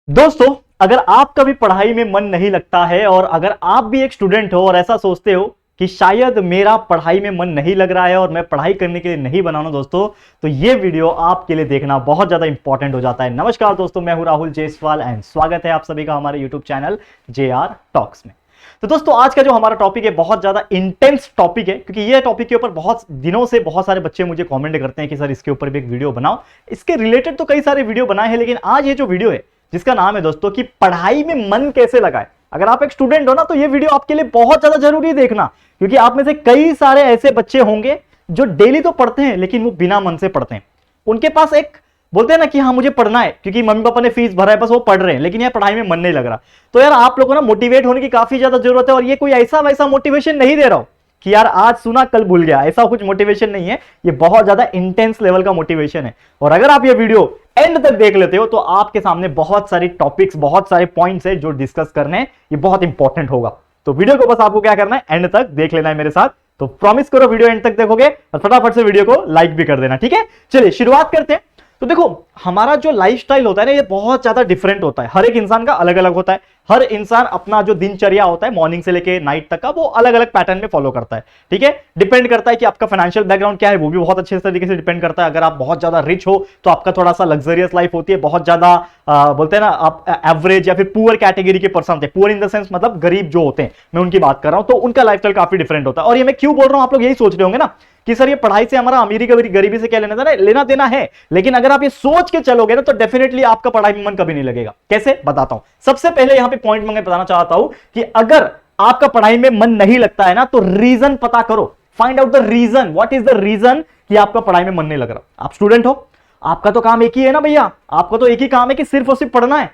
दोस्तों, अगर आपका भी पढ़ाई में मन नहीं लगता है और अगर आप भी एक स्टूडेंट हो और ऐसा सोचते हो कि शायद मेरा पढ़ाई में मन नहीं लग रहा है और मैं पढ़ाई करने के लिए नहीं बना हूं दोस्तों, तो ये वीडियो आपके लिए देखना बहुत ज्यादा इंपॉर्टेंट हो जाता है। नमस्कार दोस्तों, मैं हूं राहुल जायसवाल एंड स्वागत है आप सभी का हमारे यूट्यूब चैनल JR टॉक्स में। तो दोस्तों, आज का जो हमारा टॉपिक है बहुत ज्यादा इंटेंस टॉपिक है, क्योंकि ये टॉपिक के ऊपर बहुत दिनों से बहुत सारे बच्चे मुझे कमेंट करते हैं कि सर इसके ऊपर भी एक वीडियो बनाओ। इसके रिलेटेड तो कई सारे वीडियो बनाए हैं, लेकिन आज ये जो वीडियो है जिसका नाम है दोस्तों कि पढ़ाई में मन कैसे लगाए, अगर आप एक स्टूडेंट हो ना तो ये वीडियो आपके लिए बहुत ज्यादा जरूरी है देखना, क्योंकि आप में से कई सारे ऐसे बच्चे होंगे जो डेली तो पढ़ते हैं लेकिन वो बिना मन से पढ़ते हैं। उनके पास एक बोलते हैं ना कि हाँ मुझे पढ़ना है क्योंकि मम्मी पापा ने फीस भरा है, बस वो पढ़ रहे हैं, लेकिन यार पढ़ाई में मन नहीं लग रहा। तो यार आप लोगों को ना मोटिवेट होने की काफी ज्यादा जरूरत है, और ये कोई ऐसा वैसा मोटिवेशन नहीं दे रहा हूं कि यार आज सुना कल भूल गया, ऐसा कुछ मोटिवेशन नहीं है। ये बहुत ज्यादा इंटेंस लेवल का मोटिवेशन है, और अगर आप ये वीडियो एंड तक देख लेते हो तो आपके सामने बहुत सारी टॉपिक्स, बहुत सारे पॉइंट्स है जो डिस्कस करने हैं। ये बहुत इंपॉर्टेंट होगा, तो वीडियो को बस आपको क्या करना है, एंड तक देख लेना है मेरे साथ। तो प्रॉमिस करो वीडियो एंड तक देखोगे और फटाफट से वीडियो को लाइक भी कर देना, ठीक है। चलिए शुरुआत करते हैं। तो देखो, हमारा जो लाइफस्टाइल होता है ना, ये बहुत ज्यादा डिफरेंट होता है, हर एक इंसान का अलग अलग होता है। हर इंसान अपना जो दिनचर्या होता है मॉर्निंग से लेके नाइट तक का, वो अलग अलग पैटर्न में फॉलो करता है, ठीक है। डिपेंड करता है कि आपका फाइनेंशियल बैकग्राउंड क्या है, वो भी बहुत अच्छे तरीके से डिपेंड करता है। अगर आप बहुत ज्यादा रिच हो तो आपका थोड़ा सा लग्जरियस लाइफ होती है, बहुत ज्यादा बोलते हैं ना आप एवरेज या फिर पुअर कैटेगरी के पर्सन थे, पुअर इन द सेंस मतलब गरीब जो होते हैं, मैं उनकी बात कर रहा हूं, तो उनका लाइफस्टाइल काफी डिफरेंट होता है। और ये मैं क्यों बोल रहा हूं, आप लोग यही सोच रहे होंगे ना कि सर ये पढ़ाई से हमारा अमीरी गरीबी से क्या लेना देना है। लेकिन अगर आप ये सोच के चलोगे ना तो डेफिनेटली आपका पढ़ाई में मन कभी नहीं लगेगा। कैसे, बताता हूं। सबसे पहले यहां पे पॉइंट मैं बताना चाहता हूं कि अगर आपका पढ़ाई में मन नहीं लगता है ना तो रीजन पता करो, find out the reason, what is the reason कि आपका पढ़ाई में मन नहीं लग रहा। आप स्टूडेंट हो, आपका तो काम एक ही है ना भैया, आपको तो एक ही काम है कि सिर्फ और सिर्फ पढ़ना है।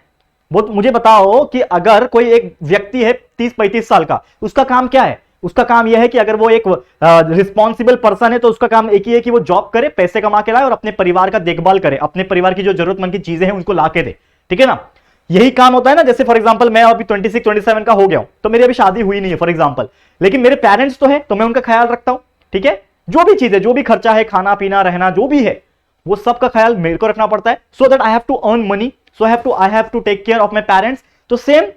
मुझे बताओ कि अगर कोई एक व्यक्ति है 30-35 साल का, उसका काम क्या है? उसका काम यह है कि अगर वो एक रिस्पॉन्सिबल पर्सन है तो उसका काम एक ही है कि वो जॉब करे, पैसे कमा के लाए और अपने परिवार का देखभाल करे, अपने परिवार की जो जरूरतमंद की चीजें हैं उनको ला के दे, ठीक है ना। यही काम होता है ना। जैसे फॉर एग्जांपल मैं अभी 26-27 का हो गया हूं, तो मेरी अभी शादी हुई नहीं है फॉर एग्जांपल, लेकिन मेरे पेरेंट्स तो है, तो मैं उनका ख्याल रखता हूं, ठीक है। जो भी चीज है, जो भी खर्चा है, खाना पीना रहना जो भी है, वो सब का ख्याल मेरे को रखना पड़ता है, so that I have to earn money, so I have to take care of my parents. तो सेम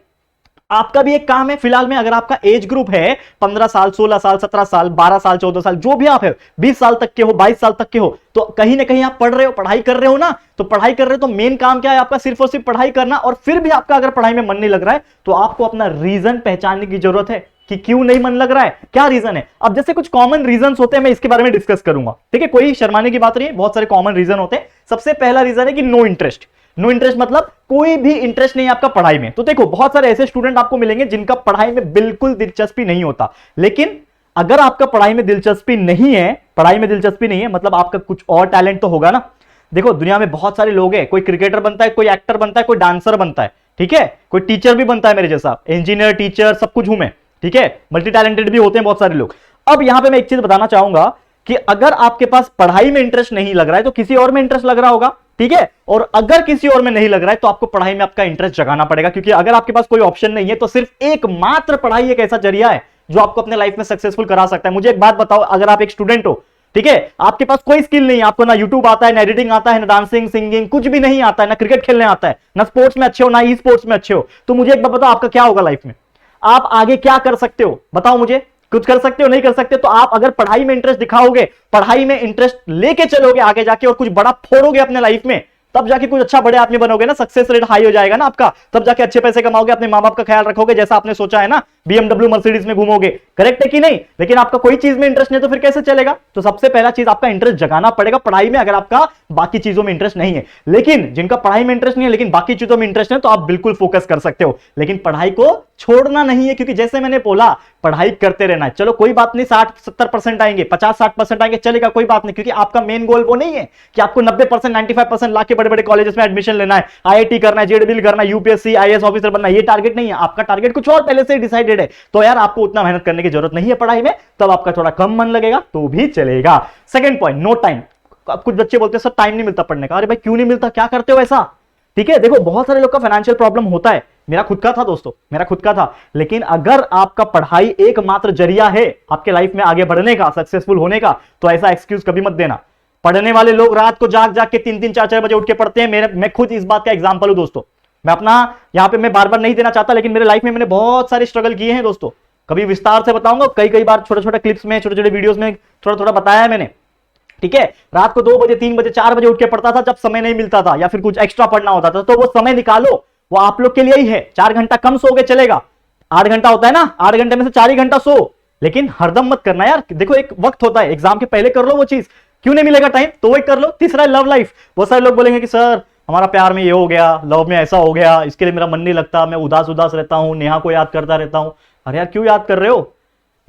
आपका भी एक काम है। फिलहाल में अगर आपका एज ग्रुप है 15 साल, 16 साल, 17 साल, 12 साल, 14 साल, जो भी आप है, 20 साल तक के हो, 22 साल तक के हो, तो कहीं ना कहीं आप पढ़ रहे हो, पढ़ाई कर रहे हो ना। तो पढ़ाई कर रहे हो तो मेन काम क्या है आपका? सिर्फ और सिर्फ पढ़ाई करना। और फिर भी आपका अगर पढ़ाई में मन नहीं लग रहा है तो आपको अपना रीजन पहचानने की जरूरत है कि क्यों नहीं मन लग रहा है, क्या रीजन है। अब जैसे कुछ कॉमन रीजंस होते हैं, मैं इसके बारे में डिस्कस करूंगा, ठीक है। कोई शर्माने की बात नहीं है, बहुत सारे कॉमन रीजन होते हैं। सबसे पहला रीजन है कि नो इंटरेस्ट। नो इंटरेस्ट मतलब कोई भी इंटरेस्ट नहीं है आपका पढ़ाई में। तो देखो, बहुत सारे ऐसे स्टूडेंट आपको मिलेंगे जिनका पढ़ाई में बिल्कुल दिलचस्पी नहीं होता। लेकिन अगर आपका पढ़ाई में दिलचस्पी नहीं है, पढ़ाई में दिलचस्पी नहीं है, मतलब आपका कुछ और टैलेंट तो होगा ना। देखो, दुनिया में बहुत सारे लोग हैं, कोई क्रिकेटर बनता है, कोई एक्टर बनता है, कोई डांसर बनता है, ठीक है, कोई टीचर भी बनता है मेरे जैसा, इंजीनियर, टीचर, सब कुछ हूं मैं, ठीक है। मल्टी टैलेंटेड भी होते हैं बहुत सारे लोग। अब यहां पे मैं एक चीज बताना चाहूंगा कि अगर आपके पास पढ़ाई में इंटरेस्ट नहीं लग रहा है तो किसी और में इंटरेस्ट लग रहा होगा, ठीक है। और अगर किसी और में नहीं लग रहा है तो आपको पढ़ाई में आपका इंटरेस्ट जगाना पड़ेगा, क्योंकि अगर आपके पास कोई ऑप्शन नहीं है तो सिर्फ एकमात्र पढ़ाई एक ऐसा जरिया है जो आपको अपने लाइफ में सक्सेसफुल करा सकता है। मुझे एक बात बताओ, अगर आप एक स्टूडेंट हो, ठीक है, आपके पास कोई स्किल नहीं है, आपको ना यूट्यूब आता है, ना एडिटिंग आता है, ना डांसिंग सिंगिंग कुछ भी नहीं आता है, ना क्रिकेट खेलने आता है, ना स्पोर्ट्स में अच्छे हो, ना ई स्पोर्ट्स में अच्छे हो, तो मुझे एक बात बताओ, आपका क्या होगा लाइफ में? आप आगे क्या कर सकते हो बताओ मुझे? कुछ कर सकते हो? नहीं कर सकते। तो आप अगर पढ़ाई में इंटरेस्ट दिखाओगे, पढ़ाई में इंटरेस्ट लेके चलोगे आगे जाके और कुछ बड़ा फोड़ोगे अपने लाइफ में, तब जाके कुछ अच्छा बड़े आदमी बनोगे ना, सक्सेस रेट हाई हो जाएगा ना आपका, तब जाके अच्छे पैसे कमाओगे, अपने मां बाप का ख्याल रखोगे जैसा आपने सोचा है ना, BMW मर्सिडीज में घूमोगे, करेक्ट है कि नहीं। लेकिन आपका कोई चीज में इंटरेस्ट नहीं तो फिर कैसे चलेगा? तो सबसे पहला चीज आपका इंटरेस्ट जगाना पड़ेगा पढ़ाई में, अगर आपका बाकी चीजों में इंटरेस्ट नहीं है। लेकिन जिनका पढ़ाई में इंटरेस्ट नहीं है लेकिन बाकी चीजों में इंटरेस्ट है, तो आप बिल्कुल फोकस कर सकते हो, लेकिन पढ़ाई को छोड़ना नहीं है, क्योंकि जैसे मैंने बोला पढ़ाई करते रहना है। चलो कोई बात नहीं, 60-70% आएंगे, 50-60% आएंगे, चलेगा, कोई बात नहीं, क्योंकि आपका मेन गोल वो नहीं है कि आपको 90%, 95% ला के बड़े बड़े कॉलेजेस में एडमिशन लेना है, IIT करना है, जेडबिल करना है, यूपीएससी IAS ऑफिसर बनना है, ये टारगेट नहीं है। आपका टारगेट कुछ और पहले से डिसाइडेड है, तो यार आपको उतना मेहनत करने की जरूरत नहीं है पढ़ाई में, तब आपका थोड़ा कम मन लगेगा तो भी चलेगा। Second point, no time. कुछ बच्चे बोलते हैं सर टाइम नहीं मिलता पढ़ने का। अरे भाई क्यों नहीं मिलता, क्या करते हो ऐसा, ठीक है। देखो, बहुत सारे लोग का फाइनेंशियल प्रॉब्लम होता है, मेरा खुद का था दोस्तों, मेरा खुद का था। लेकिन अगर आपका पढ़ाई एकमात्र जरिया है आपके लाइफ में आगे बढ़ने का, सक्सेसफुल होने का, तो ऐसा एक्सक्यूज कभी मत देना। पढ़ने वाले लोग रात को जाग जाग के 3-3, 4-4 बजे उठ के पढ़ते हैं। मैं खुद इस बात का एग्जांपल हूं दोस्तों। मैं अपना यहाँ पे मैं बार बार नहीं देना चाहता, लेकिन मेरे लाइफ में मैंने बहुत सारे स्ट्रगल किए हैं दोस्तों, कभी विस्तार से बताऊंगा, कई कई बार छोटे छोटे क्लिप्स में, छोटे छोटे वीडियोस में थोड़ा थोड़ा बताया है मैंने। ठीक है, रात को 2 बजे 3 बजे 4 बजे उठ के पढ़ता था जब समय नहीं मिलता था या फिर कुछ एक्स्ट्रा पढ़ना होता था, तो वो समय निकालो, वो आप लोग के लिए ही है। 4 घंटा कम सोगे चलेगा, 8 घंटा होता है ना, 8 घंटे में से 4 ही घंटा सो, लेकिन हरदम मत करना यार। देखो एक वक्त होता है, एग्जाम के पहले कर लो वो चीज, क्यों नहीं मिलेगा टाइम तो वो कर लो। तीसरा लव लाइफ, बहुत सारे लोग बोलेंगे कि सर हमारा प्यार में ये हो गया, लव में ऐसा हो गया, इसके लिए मेरा मन नहीं लगता, मैं उदास उदास रहता हूं, नेहा को याद करता रहता हूं। अरे यार क्यों याद कर रहे हो?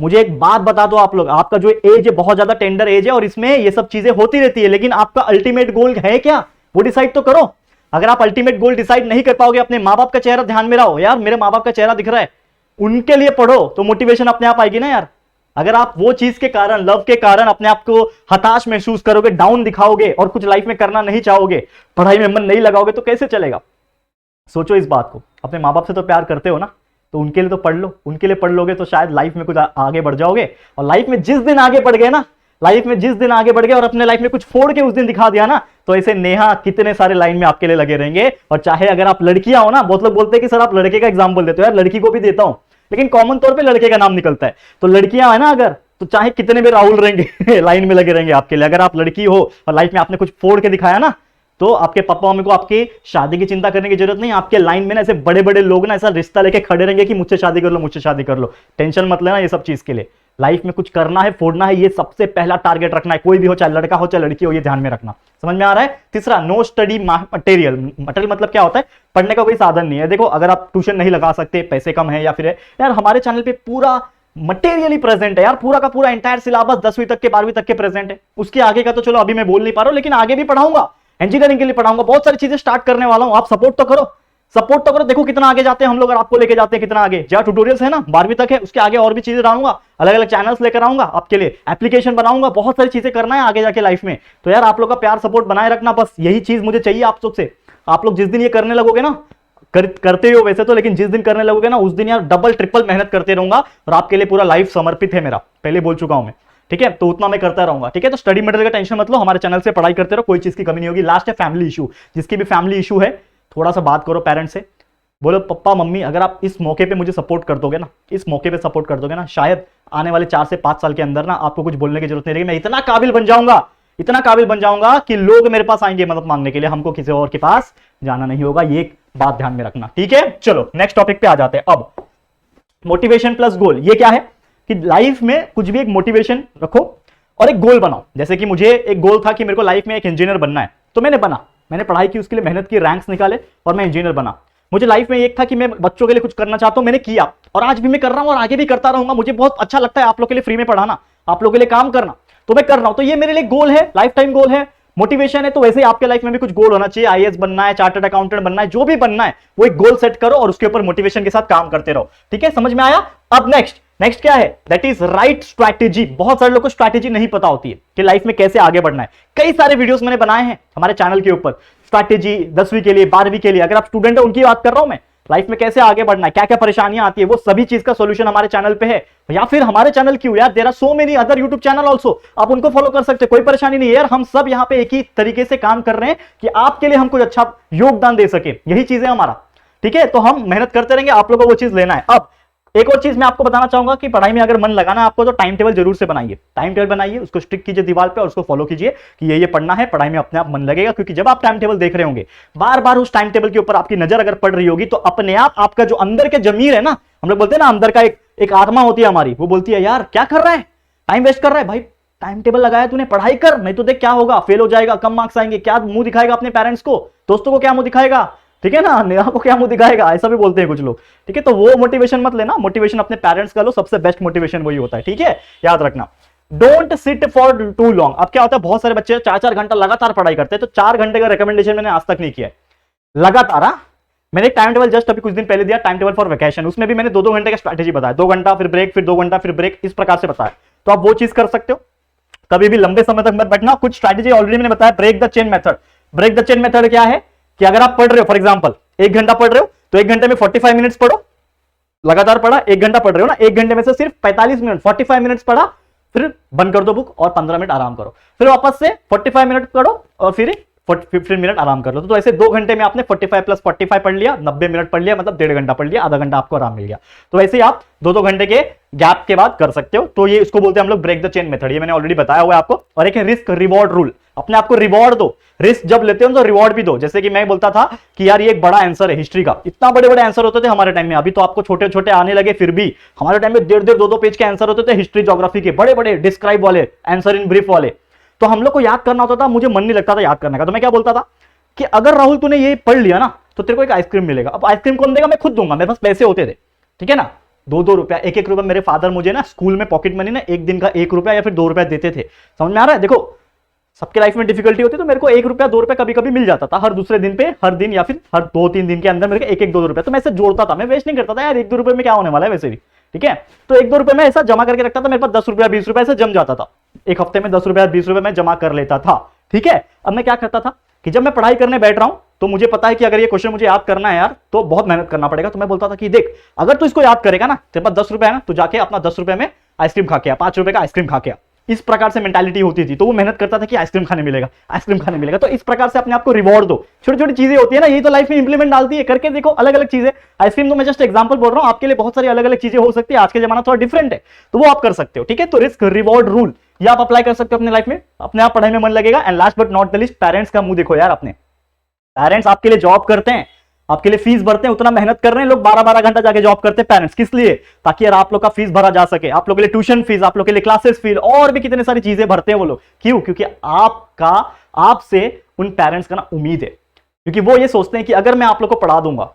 मुझे एक बात बता दो, आप लोग, आपका जो एज है बहुत ज्यादा टेंडर एज है और इसमें ये सब चीजें होती रहती है, लेकिन आपका अल्टीमेट गोल है क्या, वो डिसाइड तो करो। अगर आप अल्टीमेट गोल डिसाइड नहीं कर पाओगे, अपने माँ बाप का चेहरा ध्यान में रहो, यार मेरे माँ बाप का चेहरा दिख रहा है, उनके लिए पढ़ो तो मोटिवेशन अपने आप आएगी ना यार। अगर आप वो चीज के कारण, लव के कारण अपने आप को हताश महसूस करोगे, डाउन दिखाओगे और कुछ लाइफ में करना नहीं चाहोगे, पढ़ाई में मन नहीं लगाओगे, तो कैसे चलेगा? सोचो इस बात को। अपने माँ बाप से तो प्यार करते हो ना, तो उनके लिए तो पढ़ लो, उनके लिए पढ़ लोगे तो शायद लाइफ में कुछ आगे बढ़ जाओगे। और लाइफ में जिस दिन आगे बढ़ गए ना, लाइफ में जिस दिन आगे बढ़ गए और अपने लाइफ में कुछ फोड़ के उस दिन दिखा दिया ना, तो ऐसे नेहा कितने सारे लाइन में आपके लिए लगे रहेंगे। और चाहे अगर आप लड़कियां हो ना, बहुत लोग बोलते हैं कि सर आप लड़के का एग्जाम्पल देते हो, यार लड़की को भी देता हूं, लेकिन कॉमन तौर पे लड़के का नाम निकलता है। तो लड़कियां है ना अगर, तो चाहे कितने भी राहुल रहेंगे लाइन में लगे रहेंगे आपके लिए। अगर आप लड़की हो और लाइफ में आपने कुछ फोड़ के दिखाया ना, तो आपके पापा मम्मी को आपकी शादी की चिंता करने की जरूरत नहीं। आपके लाइन में ना ऐसे बड़े बड़े लोग ना ऐसा रिश्ता लेके खड़े रहेंगे कि मुझसे शादी कर लो, मुझसे शादी कर लो। टेंशन मत लेना ये सब चीज के लिए। लाइफ में कुछ करना है, फोड़ना है, ये सबसे पहला टारगेट रखना है, कोई भी हो, चाहे लड़का हो चाहे लड़की हो, ये ध्यान में रखना। समझ में आ रहा है? तीसरा, नो स्टडी मटेरियल। मटेरियल मतलब क्या होता है? पढ़ने का कोई साधन नहीं है। देखो अगर आप ट्यूशन नहीं लगा सकते, पैसे कम है या फिर है, यार हमारे चैनल पे पूरा मटेरियली प्रेजेंट है यार, पूरा का पूरा एंटायर सिलेबस 10वीं तक के 12वीं तक के प्रेजेंट है। उसके आगे का तो चलो अभी मैं बोल नहीं पा रहा हूं, लेकिन आगे भी पढ़ाऊंगा, इंजीनियरिंग के लिए पढ़ाऊंगा, बहुत सारी चीजें स्टार्ट करने वाला हूं। आप सपोर्ट तो करो, सपोर्ट तो करो। देखो कितना आगे जाते हैं हम लोग और आपको लेके जाते हैं कितना आगे। जहां ट्यूटोरियल्स है ना 12वीं तक है, उसके आगे और भी चीजें डालूंगा, अलग अलग चैनल्स लेकर आऊंगा आपके लिए, एप्लीकेशन बनाऊंगा, बहुत सारी चीजें करना है आगे जाके लाइफ में। तो यार आप लोग का प्यार सपोर्ट बनाए रखना, बस यही चीज मुझे चाहिए आप लोग से। आप लोग जिस दिन ये करने लगोगे ना, करते हो वैसे तो, लेकिन जिस दिन करने लगोगे ना उस दिन यार डबल ट्रिपल मेहनत करते रहूंगा और आपके लिए पूरा लाइफ समर्पित है मेरा, पहले बोल चुका हूं मैं। ठीक है, तो उतना मैं करता रहूंगा। ठीक है, तो स्टडी मटेरियल का टेंशन मत लो, हमारे चैनल से पढ़ाई करते रहो, कोई चीज की कमी नहीं होगी। लास्ट है फैमिली इशू। जिसकी भी फैमिली इशू है, थोड़ा सा बात करो पेरेंट्स से, बोलो पप्पा मम्मी अगर आप इस मौके पे मुझे सपोर्ट कर दोगे ना, इस मौके पे सपोर्ट कर दोगे ना, शायद आने वाले 4 से 5 साल के अंदर ना आपको कुछ बोलने की जरूरत नहीं रहेगी। मैं इतना काबिल बन जाऊंगा, इतना काबिल बन जाऊंगा कि लोग मेरे पास आएंगे मदद मांगने के लिए, हमको किसी और के पास जाना नहीं होगा। ये एक बात ध्यान में रखना। ठीक है, चलो नेक्स्ट टॉपिक पे आ जाते हैं। अब मोटिवेशन प्लस गोल, ये क्या है कि लाइफ में कुछ भी एक मोटिवेशन रखो और एक गोल बनाओ। जैसे कि मुझे एक गोल था कि मेरे को लाइफ में एक इंजीनियर बनना है, तो मैंने बना, मैंने पढ़ाई की, उसके लिए मेहनत की, रैंक्स निकाले और मैं इंजीनियर बना। मुझे लाइफ में एक था कि मैं बच्चों के लिए कुछ करना चाहता हूं, मैंने किया और आज भी मैं कर रहा हूं और आगे भी करता रहूंगा। मुझे बहुत अच्छा लगता है आप लोग के लिए फ्री में पढ़ाना, आप लोगों के लिए काम करना, तो मैं कर रहा हूं। तो ये मेरे लिए गोल है, लाइफ टाइम गोल है, मोटिवेशन है। तो वैसे ही आपके लाइफ में भी कुछ गोल होना चाहिए। आईएएस बनना है, चार्टर्ड अकाउंटेंट बनना है, जो भी बनना है वो एक गोल सेट करो और उसके ऊपर मोटिवेशन के साथ काम करते रहो। ठीक है, समझ में आया? अब नेक्स्ट क्या है? That is right strategy. बहुत सारे लोगों को स्ट्रैटेजी नहीं पता होती है कि लाइफ में कैसे आगे बढ़ना है। कई सारे वीडियोस मैंने बनाए हैं हमारे चैनल के ऊपर, स्ट्रैटेजी 10वीं के लिए, 12वीं के लिए। अगर आप स्टूडेंट हो उनकी बात कर रहा हूं मैं, लाइफ में कैसे आगे बढ़ना है, क्या क्या परेशानियां आती है, वो सभी चीज का सॉल्यूशन हमारे चैनल पे है। या फिर हमारे चैनल क्यों यार, there are so many other YouTube channel also, आप उनको फॉलो कर सकते हैं, कोई परेशानी नहीं है यार। हम सब यहाँ पे एक ही तरीके से काम कर रहे हैं कि आपके लिए हम कुछ अच्छा योगदान दे सके, यही चीज है हमारा। ठीक है, तो हम मेहनत करते रहेंगे, आप लोगों को वो चीज लेना है। अब एक और चीज मैं आपको बताना चाहूंगा कि पढ़ाई में अगर मन लगाना है आपको, तो टाइम टेबल जरूर से बनाइए। टाइम टेबल बनाइए, उसको स्टिक कीजिए दीवार पे और उसको फॉलो कीजिए कि ये पढ़ना है, पढ़ाई में अपने आप मन लगेगा। क्योंकि जब आप टाइम टेबल देख रहे होंगे, बार बार उस टाइम टेबल के ऊपर आपकी नजर अगर पड़ रही होगी, तो अपने आप आपका जो अंदर के जमीर है ना, हम लोग बोलते हैं ना अंदर का एक आत्मा होती है हमारी, वो बोलती है यार क्या कर रहा है, टाइम वेस्ट कर रहा है भाई, टाइम टेबल लगाया तूने, पढ़ाई कर, नहीं तो देख क्या होगा, फेल हो जाएगा, कम मार्क्स आएंगे, क्या मुंह दिखाएगा अपने पेरेंट्स को, दोस्तों को क्या मुंह दिखाएगा, ठीक है ना, नेहा को क्या मुंह दिखाएगा, ऐसा भी बोलते हैं कुछ लोग। ठीक है, तो वो मोटिवेशन मत लेना, मोटिवेशन अपने पेरेंट्स का लो, सबसे बेस्ट मोटिवेशन वही होता है। ठीक है, याद रखना। Don't sit for too long. अब क्या होता है, बहुत सारे बच्चे 4-4 घंटा लगातार पढ़ाई करते हैं, तो 4 घंटे का रिकमेंडेशन मैंने आज तक नहीं किया है लगातार। मैंने टाइम टेबल जस्ट अभी कुछ दिन पहले दिया, टाइम टेबल फॉर वेकेशन, उसमें भी मैंने 2-2 घंटे का स्ट्रैटेजी बताया, 2 घंटा फिर ब्रेक, फिर 2 घंटा फिर ब्रेक, इस प्रकार से बताया। तो आप वो चीज कर सकते हो, कभी भी लंबे समय तक मत बैठना। कुछ स्ट्रैटेजी ऑलरेडी मैंने बताया। Break the chain method. Break the chain method क्या है कि अगर आप पढ़ रहे हो, फॉर एग्जांपल 1 घंटा पढ़ रहे हो, तो 1 घंटे में 45 मिनट्स पढ़ो, लगातार पढ़ा, 1 घंटा पढ़ रहे हो ना, 1 घंटे में से सिर्फ 45 मिनट 45 मिनट्स पढ़ा, फिर बंद कर दो बुक और 15 मिनट आराम करो, फिर वापस से 45 मिनट पढ़ो और फिर 15 मिनट आराम कर लो। तो ऐसे 2 घंटे में आपने 45 प्लस 45 पढ़ लिया, 90 मिनट पढ़ लिया, मतलब 1.5 घंटा पढ़ लिया, आधा घंटा आपको आराम मिल गया। तो ऐसे ही आप 2-2 घंटे के गैप के बाद कर सकते हो। तो ये इसको बोलते हैं हम लोग ब्रेक द चेन मेथड, ये मैंने ऑलरेडी बताया हुआ है आपको। और एक है रिस्क रिवॉर्ड रूल, अपने आपको रिवॉर्ड दो, रिस्क जब लेते हो तो रिवॉर्ड भी दो। जैसे कि मैं बोलता था कि यार ये एक बड़ा आंसर है हिस्ट्री का, इतना बड़े बड़े आंसर होते थे हमारे टाइम में, अभी तो आपको छोटे छोटे आने लगे, फिर भी हमारे टाइम में 1.5 2 पेज के आंसर होते थे हिस्ट्री ज्योग्राफी के, बड़े बड़े डिस्क्राइब वाले, आंसर इन ब्रीफ वाले। तो हम लोग को याद करना होता था, मुझे मन नहीं लगता था याद करने का। तो मैं क्या बोलता था कि अगर राहुल तूने ये पढ़ लिया ना तो तेरे को एक आइसक्रीम मिलेगा। अब आइसक्रीम कौन देगा, मैं खुद दूंगा, मेरे पास पैसे होते थे, ठीक है ना, 2-2 रुपया, 1-1 रुपया मेरे फादर मुझे ना स्कूल में पॉकेट मनी ना एक दिन का 1 रुपया या फिर 2 रुपया देते थे। समझ में आ रहा है? देखो सबके लाइफ में डिफिकल्टी होती है, तो मेरे को 1 रुपया 2 रुपया कभी कभी मिल जाता था हर दूसरे दिन पे, हर दिन या फिर हर 2-3 दिन के अंदर मेरे को 1-1 2 रुपया। तो मैं ऐसे जोड़ता था, मैं वेस्ट नहीं करता था यार, 1-2 रुपये में क्या होने वाला है वैसे भी, ठीक है। तो 1-2 रुपये में ऐसा जमा करके रखता था, मेरे पास 10 रुपया 20 रुपया ऐसे जम जाता था, एक हफ्ते में 10 रुपया 20 रुपये मैं जमा कर लेता था, ठीक है। अब मैं क्या करता था कि जब मैं पढ़ाई करने बैठ रहा हूं तो मुझे पता है कि अगर ये क्वेश्चन मुझे याद करना है यार तो बहुत मेहनत करना पड़ेगा। तो मैं बोलता था कि देख अगर तू इसको याद करेगा ना, तेरे पास 10 रुपए है ना, तो जाके अपना 10 रुपए में आइसक्रीम खा के आ, 5 रुपए का आइसक्रीम खा के आ। इस प्रकार से मेंटालिटी होती थी। तो वो मेहनत करता था कि आइसक्रीम खाने मिलेगा, आइसक्रीम खाने मिलेगा। तो इस प्रकार से अपने आपको रिवॉर्ड दो, छोटी छोटी चीजें होती है ना, यही तो लाइफ में इंप्लीमेंट डालती है। करके देखो अलग अलग चीजें, आइसक्रीम तो मैं जस्ट एग्जांपल बोल रहा हूं, आपके लिए बहुत सारी अलग अलग चीजें हो सकती है, आज के जमाना थोड़ा डिफरेंट है, तो वो आप कर सकते हो, ठीक है। तो रिस्क रिवॉर्ड रूल ये आप अप्लाई कर सकते हो अपने लाइफ में, अपने आप पढ़ाई में मन लगेगा। And last but not the list, parents का मुंह देखो यार। अपने पेरेंट्स आपके लिए जॉब करते हैं, आपके लिए फीस भरते हैं, उतना मेहनत कर रहे हैं लोग, 12-12 घंटा जाके जॉब करते हैं पेरेंट्स, किस लिए? ताकि यार आप लोग का फीस भरा जा सके, आप लोग के लिए ट्यूशन फीस, आप लोग के लिए क्लासेस फीस, और भी कितने सारी चीजें भरते हैं वो लोग। क्यों? क्योंकि आपसे उन पेरेंट्स का ना उम्मीद है, क्योंकि वो ये सोचते हैं कि अगर मैं आप लोग को पढ़ा दूंगा,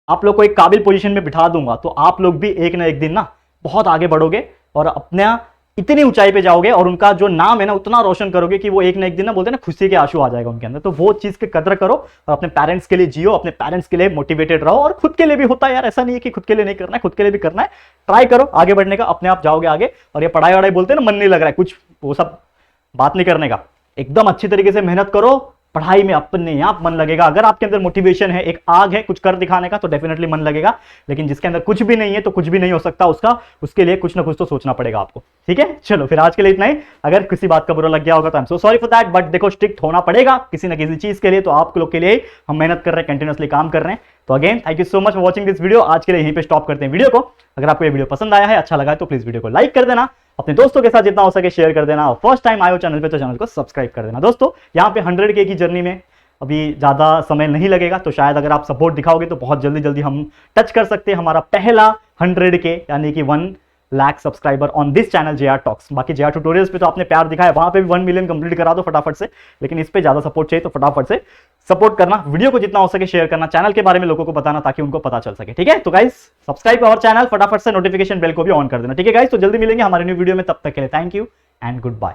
आप लोग को एक काबिल पोजीशन में बिठा दूंगा, तो आप लोग भी एक ना एक दिन ना बहुत आगे बढ़ोगे और अपना इतनी ऊंचाई पे जाओगे और उनका जो नाम है ना उतना रोशन करोगे कि वो एक ना एक दिन ना बोलते हैं ना खुशी के आंसू आ जाएगा उनके अंदर। तो वो चीज की कदर करो और अपने पेरेंट्स के लिए जियो, अपने पेरेंट्स के लिए मोटिवेटेड रहो। और खुद के लिए भी होता है यार, ऐसा नहीं है कि खुद के लिए नहीं करना है, खुद के लिए भी करना है। ट्राई करो आगे बढ़ने का, अपने आप जाओगे आगे। और ये पढ़ाई वढ़ाई बोलते हैं ना मन नहीं लग रहा है, कुछ वो सब बात नहीं करने का, एकदम अच्छी तरीके से मेहनत करो, पढ़ाई में अपने आप मन लगेगा। अगर आपके अंदर मोटिवेशन है, एक आग है कुछ कर दिखाने का, तो डेफिनेटली मन लगेगा। लेकिन जिसके अंदर कुछ भी नहीं है तो कुछ भी नहीं हो सकता उसका, उसके लिए कुछ ना कुछ तो सोचना पड़ेगा आपको, ठीक है। चलो फिर आज के लिए इतना ही। अगर किसी बात का बुरा लग गया होगा तो I am so sorry for that, but देखो स्ट्रिक्ट होना पड़ेगा किसी ना किसी चीज के लिए, तो आप लोग के लिए हम मेहनत कर रहे हैं, कंटिन्यूअसली काम कर रहे हैं। तो again thank you so much for watching this video. आज के लिए यहीं पे स्टॉप करते हैं वीडियो को। अगर आपको ये वीडियो पसंद आया है, अच्छा लगा है, तो प्लीज वीडियो को लाइक कर देना, अपने दोस्तों के साथ जितना हो सके शेयर कर देना, और फर्स्ट टाइम आए हो चैनल पे तो चैनल को सब्सक्राइब कर देना। दोस्तों यहाँ पे 100K की जर्नी में अभी ज़्यादा समय नहीं लगेगा, तो शायद अगर आप सपोर्ट दिखाओगे तो बहुत जल्दी जल्दी हम टच कर सकते हैं हमारा पहला 100K, यानी कि 1 lakh subscriber on this channel JR talks. बाकी JR ट्यूटोरियल्स पे तो आपने प्यार दिखाया, वहां पे भी 1 मिलियन कंप्लीट करा दो फटाफट से। लेकिन इस पे ज़्यादा सपोर्ट चाहिए, तो फटाफट से सपोर्ट करना, वीडियो को जितना हो सके शेयर करना, चैनल के बारे में लोगों को बताना ताकि उनको पता चल सके, ठीक है। तो गाइस सब्सक्राइब और चैनल फटाफट से नोटिफिकेशन बेल को भी ऑन कर देना, ठीक है गाइस। तो जल्दी मिलेंगे हमारे न्यू वीडियो में, तब तक के लिए thank you and good bye.